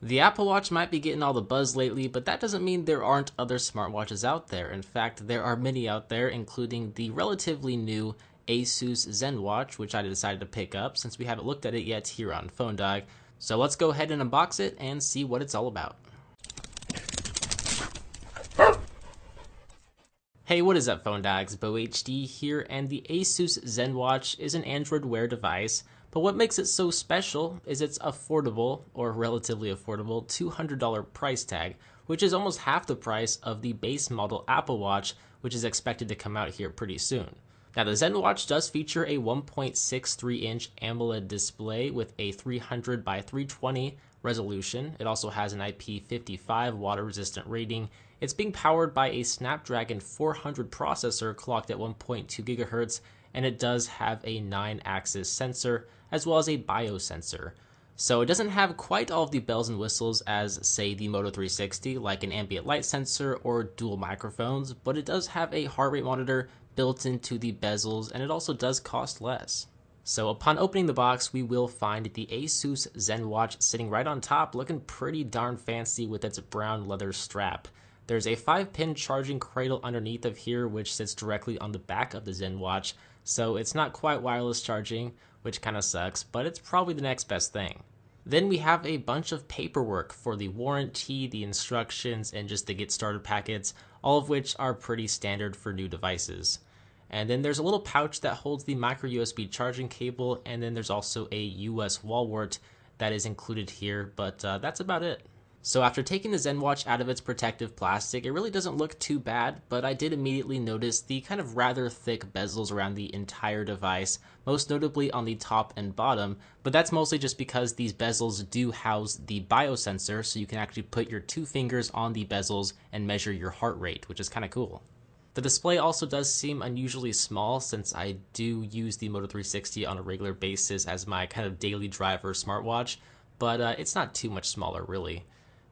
The Apple Watch might be getting all the buzz lately, but that doesn't mean there aren't other smartwatches out there. In fact, there are many out there, including the relatively new ASUS ZenWatch, which I decided to pick up since we haven't looked at it yet here on Phone Dog. So let's go ahead and unbox it and see what it's all about. Hey, what is up, Phone Dogs? BoHD here, and the ASUS ZenWatch is an Android Wear device, but what makes it so special is its affordable, or relatively affordable, $200 price tag, which is almost half the price of the base model Apple Watch, which is expected to come out here pretty soon. Now, the ZenWatch does feature a 1.63-inch AMOLED display with a 300 by 320 resolution. It also has an IP55 water-resistant rating. It's being powered by a Snapdragon 400 processor clocked at 1.2 GHz, and it does have a 9-axis sensor as well as a biosensor. So it doesn't have quite all of the bells and whistles as, say, the Moto 360, like an ambient light sensor or dual microphones, but it does have a heart rate monitor built into the bezels, and it also does cost less. So upon opening the box, we will find the ASUS ZenWatch sitting right on top, looking pretty darn fancy with its brown leather strap. There's a 5-pin charging cradle underneath of here, which sits directly on the back of the ZenWatch, so it's not quite wireless charging, which kind of sucks, but it's probably the next best thing. Then we have a bunch of paperwork for the warranty, the instructions, and just the get started packets, all of which are pretty standard for new devices. And then there's a little pouch that holds the micro USB charging cable, and then there's also a US wall wart that is included here, but that's about it. So after taking the ZenWatch out of its protective plastic, it really doesn't look too bad, but I did immediately notice the kind of rather thick bezels around the entire device, most notably on the top and bottom, but that's mostly just because these bezels do house the biosensor, so you can actually put your 2 fingers on the bezels and measure your heart rate, which is kind of cool. The display also does seem unusually small since I do use the Moto 360 on a regular basis as my kind of daily driver smartwatch, but it's not too much smaller really.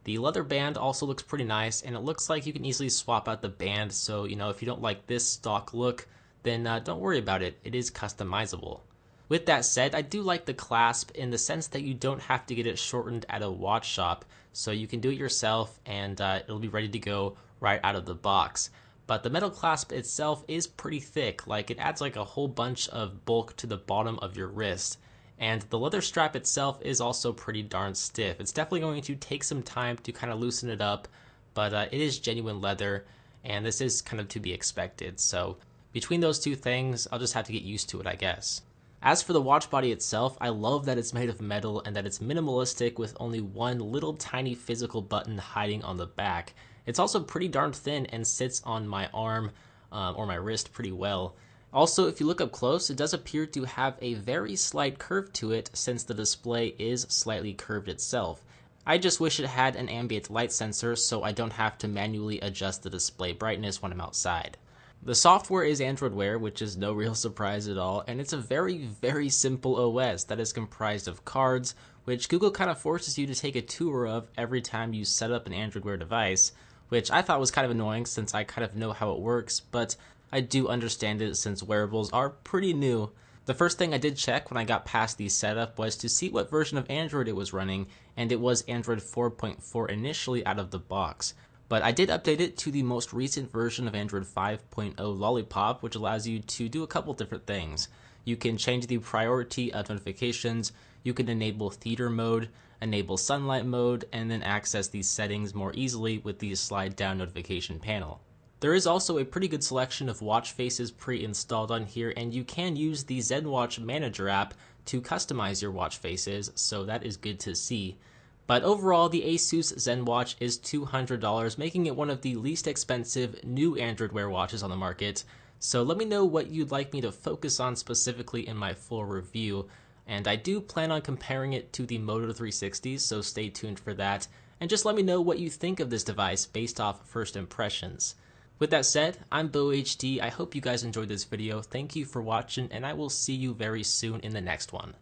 The leather band also looks pretty nice, and it looks like you can easily swap out the band, so if you don't like this stock look, then don't worry about it, it is customizable. With that said, I do like the clasp in the sense that you don't have to get it shortened at a watch shop, so you can do it yourself and it'll be ready to go right out of the box. But the metal clasp itself is pretty thick, like it adds like a whole bunch of bulk to the bottom of your wrist. And the leather strap itself is also pretty darn stiff. It's definitely going to take some time to kind of loosen it up, but it is genuine leather, and this is kind of to be expected. So between those two things, I'll just have to get used to it, I guess. As for the watch body itself, I love that it's made of metal and that it's minimalistic with only one little tiny physical button hiding on the back. It's also pretty darn thin and sits on my arm or my wrist pretty well. Also, if you look up close, it does appear to have a very slight curve to it since the display is slightly curved itself. I just wish it had an ambient light sensor so I don't have to manually adjust the display brightness when I'm outside. The software is Android Wear, which is no real surprise at all, and it's a very simple OS that is comprised of cards, which Google kind of forces you to take a tour of every time you set up an Android Wear device, which I thought was kind of annoying since I kind of know how it works, but I do understand it since wearables are pretty new. The first thing I did check when I got past the setup was to see what version of Android it was running, and it was Android 4.4 initially out of the box. But I did update it to the most recent version of Android 5.0 Lollipop, which allows you to do a couple different things. You can change the priority of notifications, you can enable theater mode, enable sunlight mode, and then access these settings more easily with the slide down notification panel. There is also a pretty good selection of watch faces pre-installed on here, and you can use the ZenWatch Manager app to customize your watch faces, so that is good to see. But overall, the ASUS ZenWatch is $200, making it one of the least expensive new Android Wear watches on the market. So let me know what you'd like me to focus on specifically in my full review, and I do plan on comparing it to the Moto 360, so stay tuned for that, and just let me know what you think of this device based off first impressions. With that said, I'm BoHD. I hope you guys enjoyed this video. Thank you for watching, and I will see you very soon in the next one.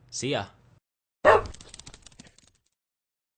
See ya!